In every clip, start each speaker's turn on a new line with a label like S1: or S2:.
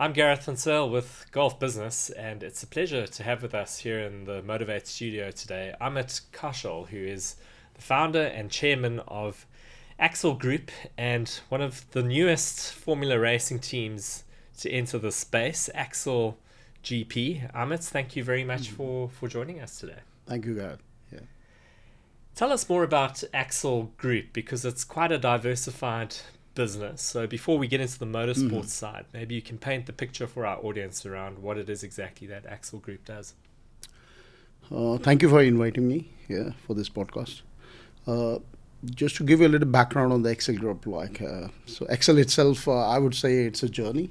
S1: I'm Gareth Ansell with Golf Business, and it's a pleasure to have with us here in the Motivate studio today Amit Kaushal, who is the founder and chairman of AKCEL Group and one of the newest Formula racing teams to enter the space, AKCEL GP. Amit, thank you very much
S2: Mhm.
S1: for joining us today.
S2: Thank you, Gareth. Yeah.
S1: Tell us more about AKCEL Group because it's quite a diversified business. So before we get into the motorsports
S2: Mhm.
S1: side, maybe you can paint the picture for our audience around what it is exactly that AKCEL Group does.
S2: Thank you for inviting me here for this podcast. Uh, just to give you a little background on the Excel Group, so Excel itself, I would say it's a journey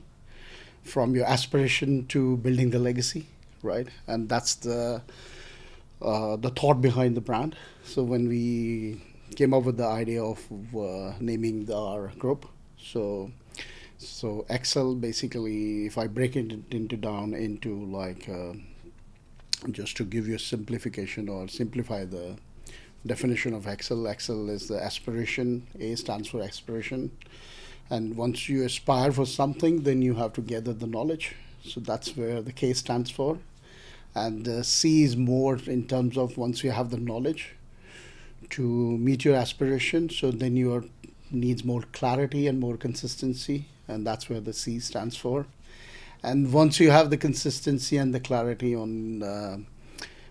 S2: from your aspiration to building the legacy, right? And that's the thought behind the brand. So when we came up with the idea of naming our group, so Excel basically, if I break it into down into just to give you a simplification or simplify the definition of Excel. Excel is the aspiration. A stands for aspiration. And once you aspire for something, then you have to gather the knowledge. So that's where the K stands for. And the C is more in terms of once you have the knowledge to meet your aspiration. So then your needs more clarity and more consistency. And that's where the C stands for. And once you have the consistency and the clarity on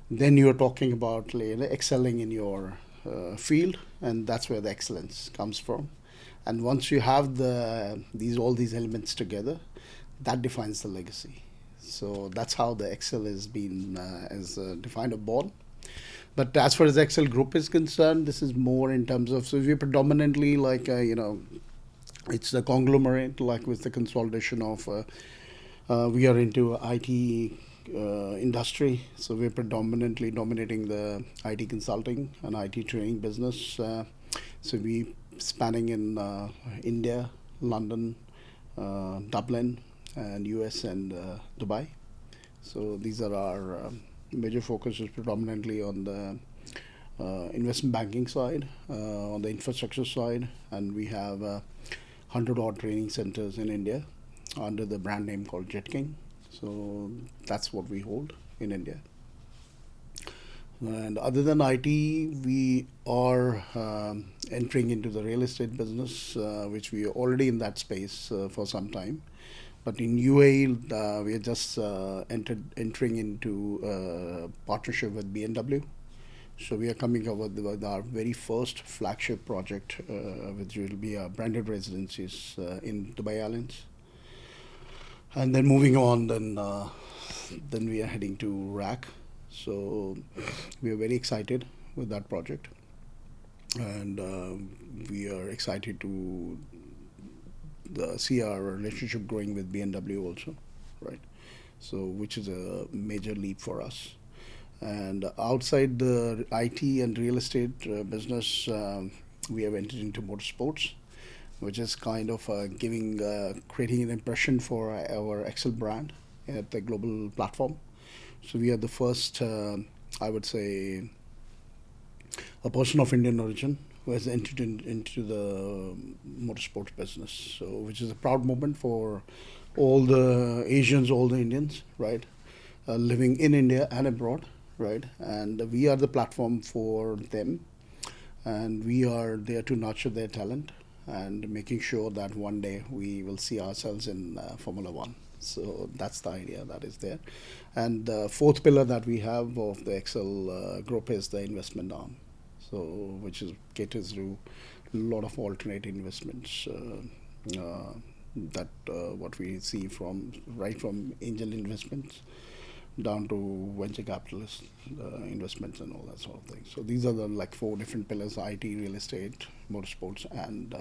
S2: then you're talking about excelling in your field, and that's where the excellence comes from. And once you have all these elements together, that defines the legacy. So that's how the Excel has been as defined or born. But as far as Excel Group is concerned, this is more in terms of, so we're predominantly it's the conglomerate, like with the consolidation of we are into IT industry, so we're predominantly dominating the IT consulting and IT training business. So we spanning in India, London, Dublin, and US and Dubai. So these are our major focuses predominantly on the investment banking side, on the infrastructure side, and we have 100 odd training centers in India under the brand name called Jet King. So that's what we hold in India. And other than IT, we are entering into the real estate business, which we are already in that space for some time. But in UAE, we are just entering into partnership with BMW. So we are coming up with our very first flagship project, which will be branded residencies in Dubai Islands. And then moving on, then we are heading to RAC. So we are very excited with that project, and we are excited to see our relationship growing with BMW also, right? So which is a major leap for us. And outside the IT and real estate business, we have entered into motorsports, which is kind of creating an impression for our Excel brand at the global platform. So we are the first, I would say, a person of Indian origin who has entered into the motorsports business. So which is a proud moment for all the Asians, all the Indians, right, living in India and abroad, right? And we are the platform for them, and we are there to nurture their talent and making sure that one day we will see ourselves in Formula One. So that's the idea that is there. And the fourth pillar that we have of the Excel group is the investment arm, so which is caters to a lot of alternate investments. That what we see from right from angel investments down to venture capitalist investments and all that sort of thing. So these are the like four different pillars: IT, real estate, motorsports, and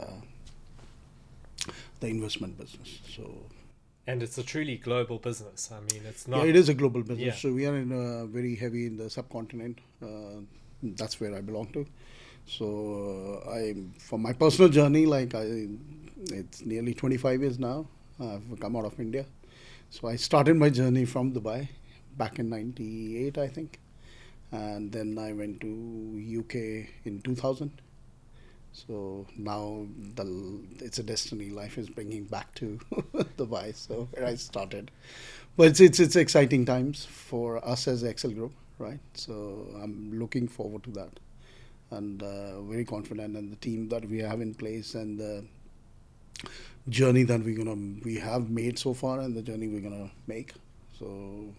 S2: the investment business. So
S1: And it's a truly global business. I mean, it's
S2: yeah,
S1: not,
S2: it is a global business.
S1: yeah.
S2: So we are in very heavy in the subcontinent. That's where I belong to. So I, for my personal journey, it's nearly 25 years now. I've come out of India. So I started my journey from Dubai back in '98, I think, and then I went to UK in 2000. So now it's a destiny. Life is bringing back to Dubai. So where I started, but it's exciting times for us as Excel Group, right? So I'm looking forward to that, and very confident in the team that we have in place and the journey that we have made so far and the journey we're gonna make. So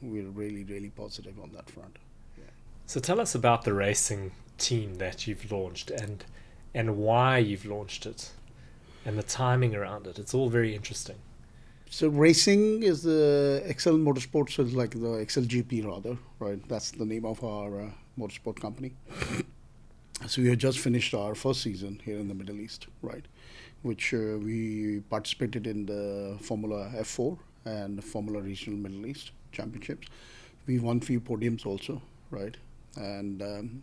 S2: we're really positive on that front.
S1: So tell us about the racing team that you've launched and why you've launched it and the timing around it. It's all very interesting.
S2: So racing is the AKCEL Motorsports is like the AKCEL GP rather, right? That's the name of our motorsport company. So we have just finished our first season here in the Middle East, right? Which we participated in the Formula F4 and the Formula Regional Middle East Championships. We won few podiums also, right? And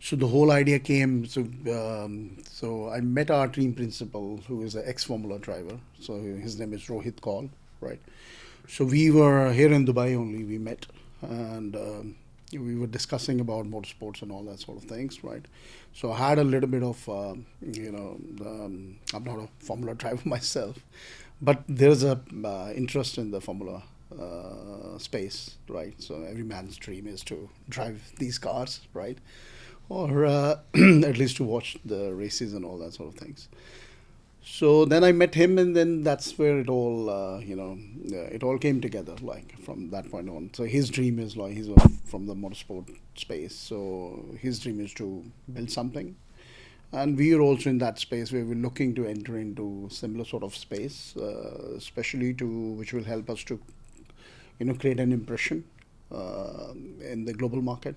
S2: so the whole idea came. So I met our team principal, who is an ex-Formula driver. So his name is Rohit Kaul, right? So we were here in Dubai only. We met, and we were discussing about motorsports and all that sort of things, right? So I had a little bit of, I'm not a Formula driver myself, but there's a interest in the Formula space, right? So every man's dream is to drive these cars, right? Or at least to watch the races and all that sort of things. So then I met him, and then that's where it all, it all came together. Like from that point on. So his dream is like he's from the motorsport space. So his dream is to build something, and we are also in that space where we're looking to enter into similar sort of space, especially to which will help us to, create an impression in the global market.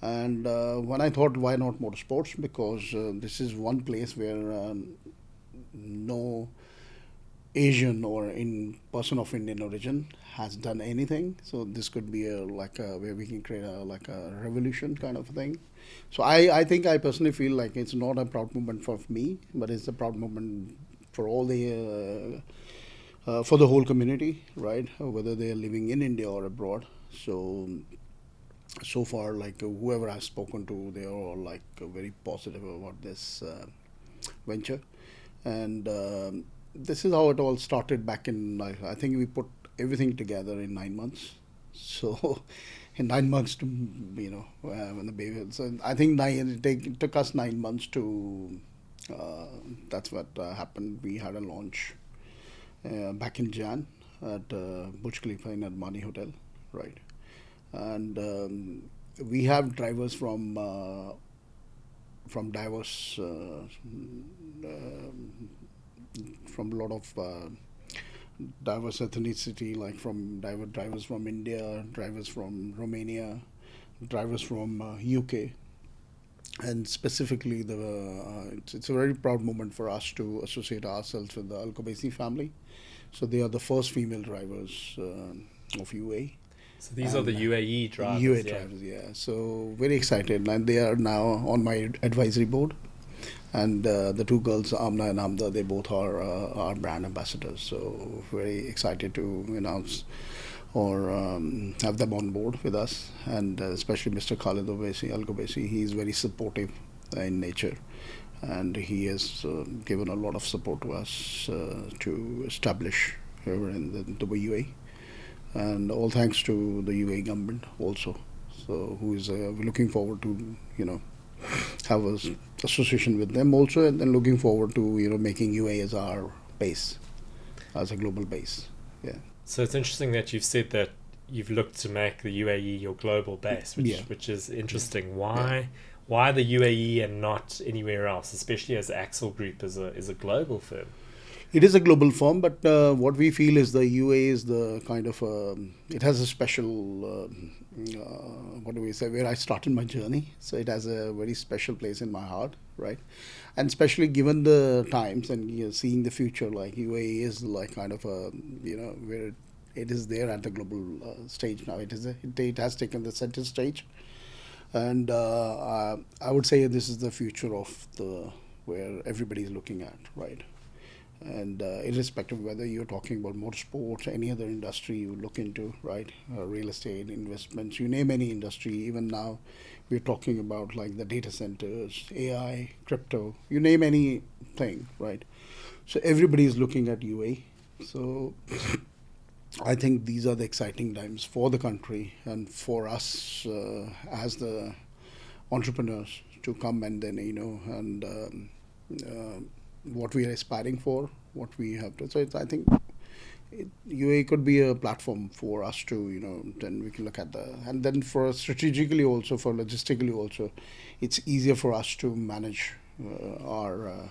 S2: And when I thought, why not motorsports? Because this is one place where no Asian or in person of Indian origin has done anything. So this could be where we can create a revolution kind of thing. So I think I personally feel like it's not a proud moment for me, but it's a proud moment for all the for the whole community, right? Whether they are living in India or abroad. So far, like whoever I've spoken to, they are all like very positive about this venture, and this is how it all started back in. I think we put everything together in 9 months. So, in 9 months to when the baby. So I think it took us 9 months to. That's what happened. We had a launch back in Jan at Burj Khalifa in Admani Hotel, right? And we have drivers from diverse from a lot of diverse ethnicity, like from drivers from India, drivers from Romania, drivers from UK, and specifically it's a very proud moment for us to associate ourselves with the Al Qubaisi family. So they are the first female drivers of UAE.
S1: So these are the UAE drivers.
S2: UAE drivers, yeah. So very excited, and they are now on my advisory board. And the two girls, Amna and Hamda, they both are our brand ambassadors. So very excited to announce or have them on board with us, and especially Mr. Khalid Obaisi, Al Qubaisi. He is very supportive in nature, and he has given a lot of support to us to establish here in the Dubai UAE, and all thanks to the UAE government also. So who is we're looking forward to have a association with them also, and then looking forward to making UAE as our base, as a global base. Yeah.
S1: So it's interesting that you've said that you've looked to make the UAE your global base, which is interesting. Why the UAE and not anywhere else, especially as AKCEL Group is a global firm?
S2: It is a global firm, but what we feel is the UAE is the kind of it has a special what do we say, where I started my journey. So it has a very special place in my heart, right? And especially given the times and seeing the future, like UAE is like kind of a where it is there at the global stage now. It has taken the center stage, and I would say this is the future of the where everybody is looking at, right? And irrespective of whether you're talking about motorsports, any other industry you look into, right? Real estate, investments, you name any industry. Even now, we're talking about like the data centers, AI, crypto, you name anything, right? So everybody is looking at UA. So I think these are the exciting times for the country and for us as the entrepreneurs to come and then and uh, what we are aspiring for, what we have to. So I think UAE could be a platform for us to then we can look at and then for strategically also, for logistically also, it's easier for us to manage our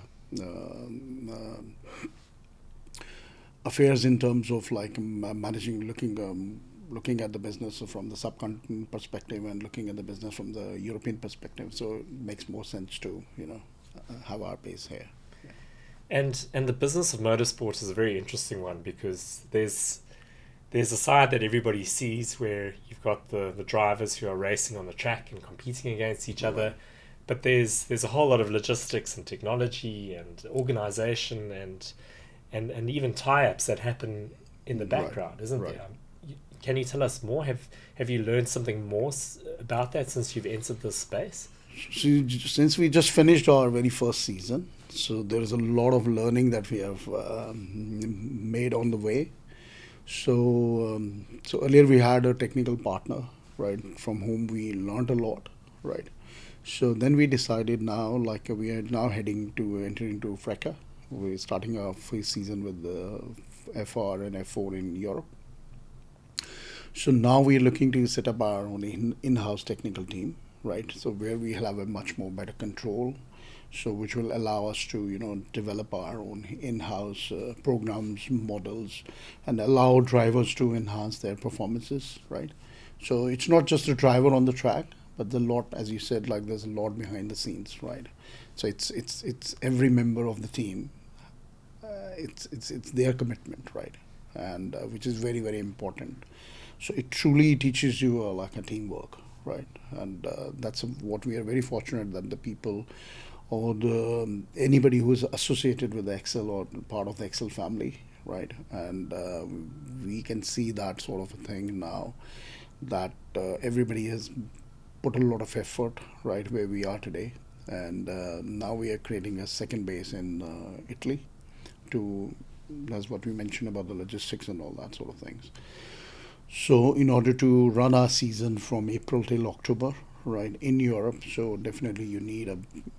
S2: affairs in terms of like managing, looking at the business from the subcontinent perspective and looking at the business from the European perspective. So it makes more sense to have our base here.
S1: And the business of motorsport is a very interesting one because there's a side that everybody sees where you've got the drivers who are racing on the track and competing against each other, but there's a whole lot of logistics and technology and organization and even tie-ups that happen in the background, isn't there? Can you tell us more? Have you learned something more about that since you've entered this space?
S2: Since we just finished our very first season, so there's a lot of learning that we have made on the way. So earlier we had a technical partner, right, from whom we learned a lot, right. So then we decided now, like we are now heading to enter into FRECA. We're starting our first season with the FR and F4 in Europe. So now we're looking to set up our own in-house technical team, right? So where we have a much more better control, so which will allow us to develop our own in-house programs, models, and allow drivers to enhance their performances, right? So it's not just the driver on the track, but the lot, as you said, like there's a lot behind the scenes, right? So it's every member of the team. It's their commitment, right? And which is very, very important. So it truly teaches you like a teamwork, right? And that's what we are very fortunate that the people or anybody who is associated with the AKCEL or part of the AKCEL family, right? And we can see that sort of a thing now, that everybody has put a lot of effort right where we are today. And now we are creating a second base in Italy to, that's what we mentioned about the logistics and all that sort of things. So in order to run our season from April till October, right, in Europe, so definitely you need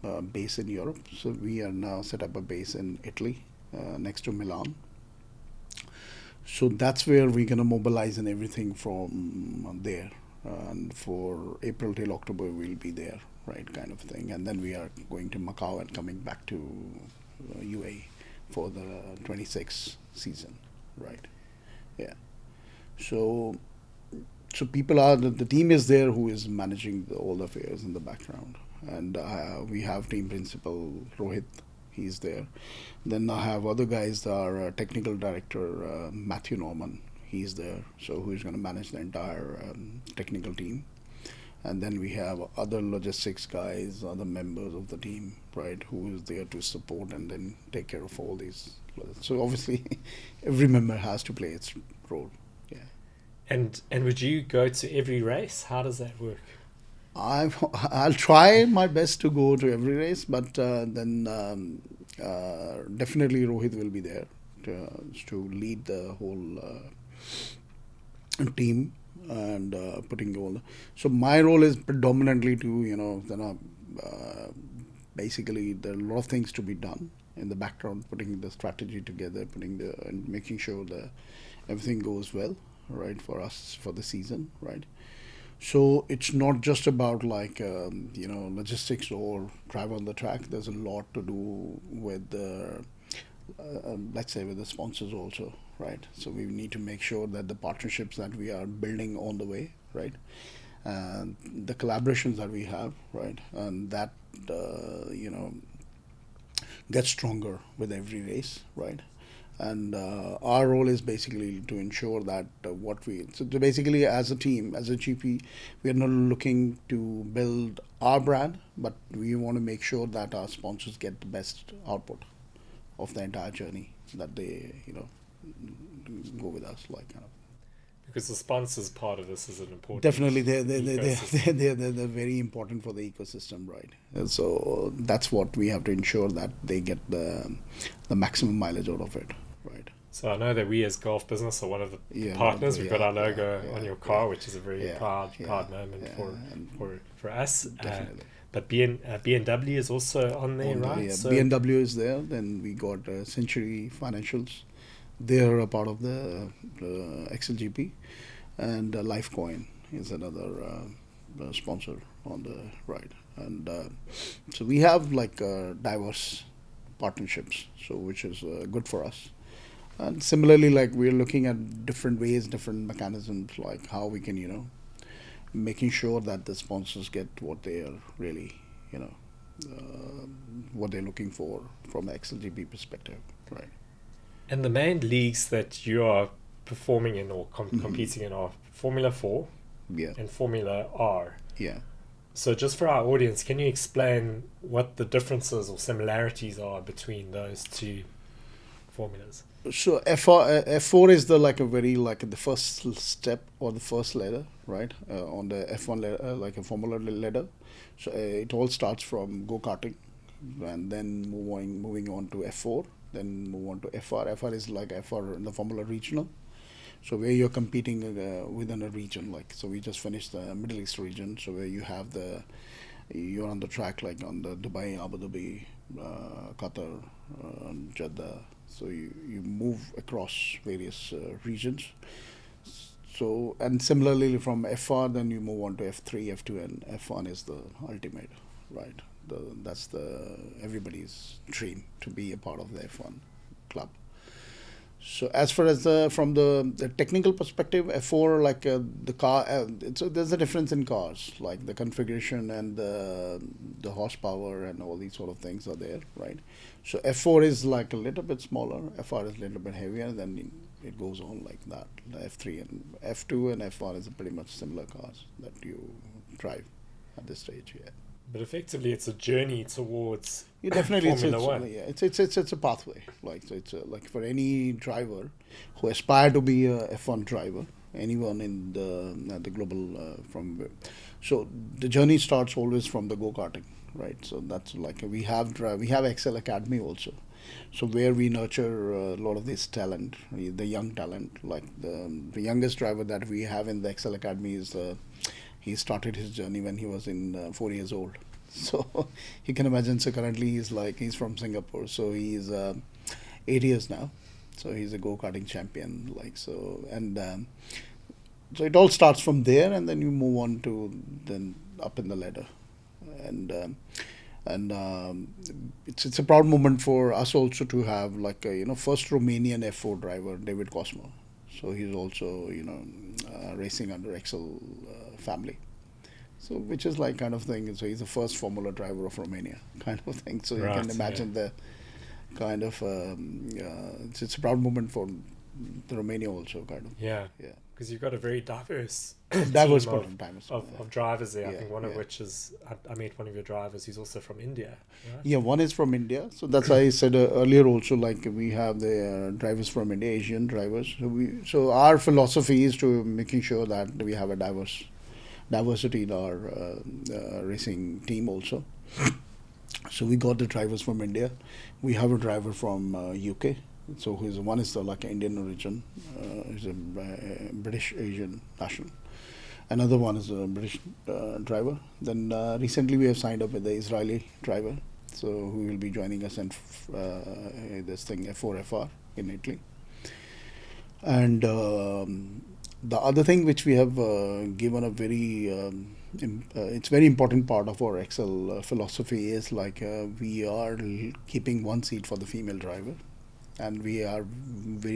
S2: a base in Europe. So we are now set up a base in Italy, next to Milan. So that's where we're gonna mobilize and everything from there. And for April till October, we'll be there, right, kind of thing. And then we are going to Macau and coming back to UAE for the 26 season, right? Yeah. So people are the team is there who is managing all the affairs in the background, and we have team principal Rohit, he's there. Then I have other guys that are technical director Matthew Norman, he's there, so who is going to manage the entire technical team. And then we have other logistics guys, other members of the team, right, who is there to support and then take care of all these. So obviously, every member has to play its role. Yeah.
S1: And would you go to every race? How does that work?
S2: I'll try my best to go to every race, but then definitely Rohit will be there to lead the whole team and putting all. So my role is predominantly to basically there are a lot of things to be done in the background, putting the strategy together, and making sure that everything goes well, right, for us for the season, right. So it's not just about like logistics or drive on the track. There's a lot to do with the let's say with the sponsors also, right. So we need to make sure that the partnerships that we are building on the way, right, and the collaborations that we have, right, and that gets stronger with every race, right. And our role is basically to ensure that basically as a team, as a GP, we are not looking to build our brand, but we want to make sure that our sponsors get the best output, of the entire journey that they go with us, like kind of.
S1: Because the sponsors part of this is an important.
S2: Definitely, they're
S1: ecosystem.
S2: they're very important for the ecosystem, right? And so that's what we have to ensure, that they get the maximum mileage out of it, right?
S1: So I know that we as Golf Business are one of the partners. We've got our logo on your car, which is a very proud moment for us.
S2: Definitely.
S1: But B&W is also on there, right?
S2: Yeah.
S1: So
S2: B&W is there. Then we got Century Financials. They're a part of the AKCEL GP, and Lifecoin is another sponsor on the ride. And so we have like diverse partnerships, so which is good for us. And similarly, like we're looking at different ways, different mechanisms, like how we can, making sure that the sponsors get what they are really, what they're looking for from the AKCEL GP perspective, right?
S1: And the main leagues that you are performing in or competing in are Formula 4 and Formula R.
S2: Yeah.
S1: So just for our audience, can you explain what the differences or similarities are between those two formulas?
S2: So F4 is the first step or the first ladder, right? On the F1 ladder, like a Formula ladder. So it all starts from go-karting, and then moving on to F4, then move on to FR. FR is like FR in the Formula Regional. So where you're competing within a region, like, so we just finished the Middle East region, so where you're on the track, like on the Dubai, Abu Dhabi, Qatar, Jeddah. So you move across various regions. So, and similarly from FR, then you move on to F3, F2, and F1 is the ultimate, right? That's everybody's dream to be a part of the F1 club. So as far as from the technical perspective, F4, like the car, there's a difference in cars, like the configuration and the horsepower and all these sort of things are there, right? So F4 is like a little bit smaller, FR is a little bit heavier, then it goes on like that. The F3 and F2 and F1 is pretty much similar cars that you drive at this stage, yeah.
S1: But effectively, it's a journey towards
S2: Formula
S1: One.
S2: Yeah, it's a pathway. Like, so it's like for any driver who aspire to be a F1 driver, anyone in the global so the journey starts always from the go-karting, right? So that's like we have AKCEL Academy also, so where we nurture a lot of this talent, the young talent. Like the youngest driver that we have in the AKCEL Academy is he started his journey when he was in 4 years old. So you can imagine. So currently he's from Singapore. So he's 8 years now. So he's a go-karting champion. Like so, and so it all starts from there, and then you move on to then up in the ladder, and it's a proud moment for us also to have like first Romanian F4 driver, David Cosmo. So he's also racing under AKCEL family, so which is like kind of thing. So he's the first Formula driver of Romania, kind of thing. So right, you can imagine the kind of it's a proud moment for the Romania also, kind of.
S1: Yeah. Because you've got a very diverse
S2: team
S1: of drivers there. I think one of which is I met one of your drivers who's also from India. Right?
S2: Yeah, one is from India. So that's why I said earlier also, like we have the drivers from India, Asian drivers. So our philosophy is to making sure that we have a diversity in our racing team also. So we got the drivers from India. We have a driver from UK. So one is like an Indian origin, he's a British Asian national. Another one is a British driver. Then recently we have signed up with the Israeli driver, so who will be joining us in this thing F4FR in Italy. And the other thing which we have given a very it's very important part of our AKCEL philosophy is like we are keeping one seat for the female driver. And we are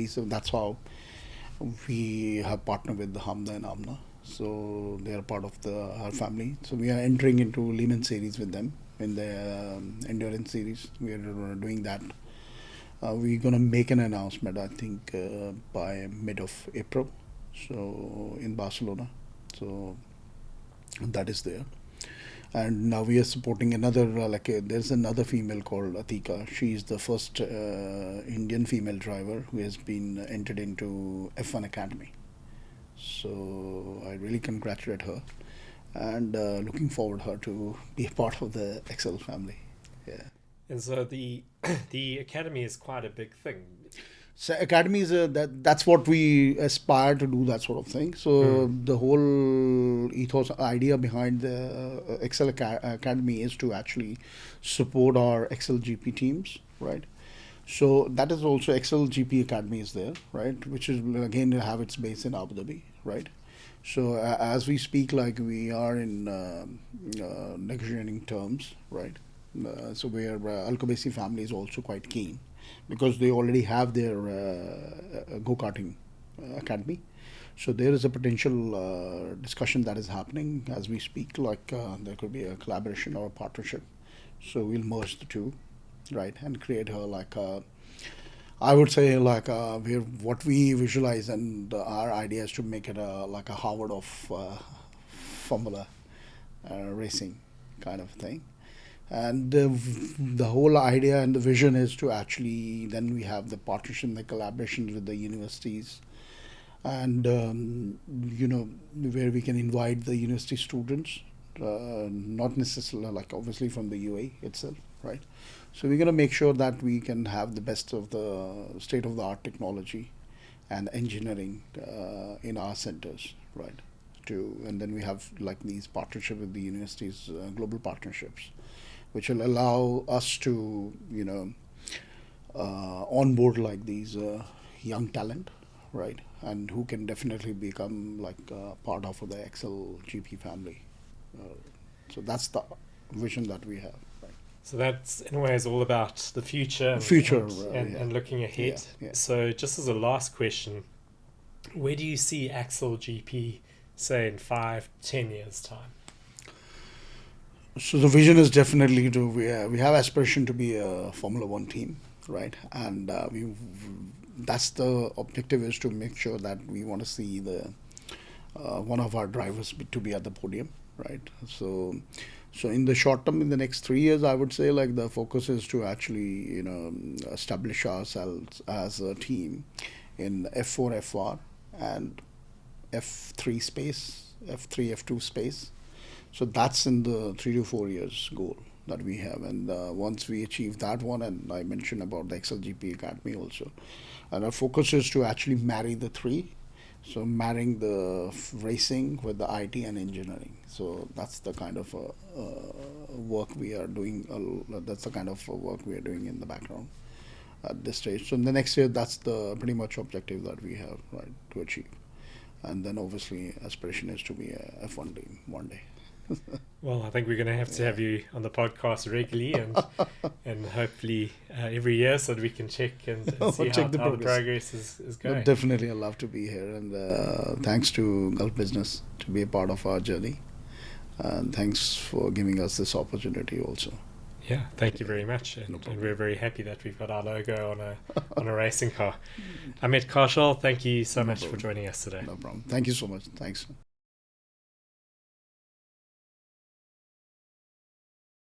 S2: so that's how we have partnered with the Hamda and Amna. So they are part of our family. So we are entering into Le Mans series with them in the endurance series. We are doing that. We're going to make an announcement, I think, by mid of April. So in Barcelona. So that is there. And now we are supporting another, there's another female called Atika. She's the first Indian female driver who has been entered into F1 Academy. So I really congratulate her, and looking forward her to be a part of the AKCEL family. Yeah.
S1: And so the the academy is quite a big thing.
S2: So academies, that's what we aspire to do, that sort of thing. So the whole ethos idea behind the AKCEL Academy is to actually support our AKCEL GP teams, right? So that is also AKCEL GP Academy is there, right? Which is again have its base in Abu Dhabi, right? So as we speak, like we are in negotiating terms, right? So where Al Kubaisi family is also quite keen, because they already have their go-karting academy. So there is a potential discussion that is happening as we speak, like there could be a collaboration or a partnership. So we'll merge the two, right, and create her like I would say like we're, what we visualize, and our idea is to make it like a Harvard of Formula racing kind of thing. And the whole idea and the vision is to actually, then we have the partnership, the collaborations with the universities, and where we can invite the university students, not necessarily like obviously from the UAE itself, right? So we're going to make sure that we can have the best of the state of the art technology and engineering in our centers, right? And then we have like these partnerships with the universities, global partnerships, which will allow us to, onboard like these young talent, right? And who can definitely become like part of the AKCEL GP family. So that's the vision that we have. Right?
S1: So that's in a way is all about the future and looking ahead.
S2: Yeah.
S1: So just as a last question, where do you see AKCEL GP, say, in 5-10 years' time?
S2: So the vision is definitely to we have aspiration to be a Formula One team, right? And that's the objective, is to make sure that we want to see the one of our drivers to be at the podium, right? So in the short term, in the next 3 years, I would say like the focus is to actually establish ourselves as a team in F4, FR, and F3 space, F3, F2 space. So that's in the 3 to 4 years goal that we have. And once we achieve that one, and I mentioned about the AKCEL GP Academy also, and our focus is to actually marry the three. So marrying the racing with the IT and engineering. So that's the kind of work we are doing. That's the kind of work we are doing in the background at this stage. So in the next year, that's the pretty much objective that we have, right, to achieve. And then obviously aspiration is to be a F1 team one day.
S1: Well, I think we're going to have you on the podcast regularly, and hopefully every year, so that we can check and see how the progress is going.
S2: No, definitely, I'd love to be here, and thanks to Gulf Business to be a part of our journey, and thanks for giving us this opportunity also.
S1: Yeah, thank you very much, and we're very happy that we've got our logo on a racing car. Amit Kaushal, thank you so much for joining us today.
S2: No problem. Thank you so much. Thanks.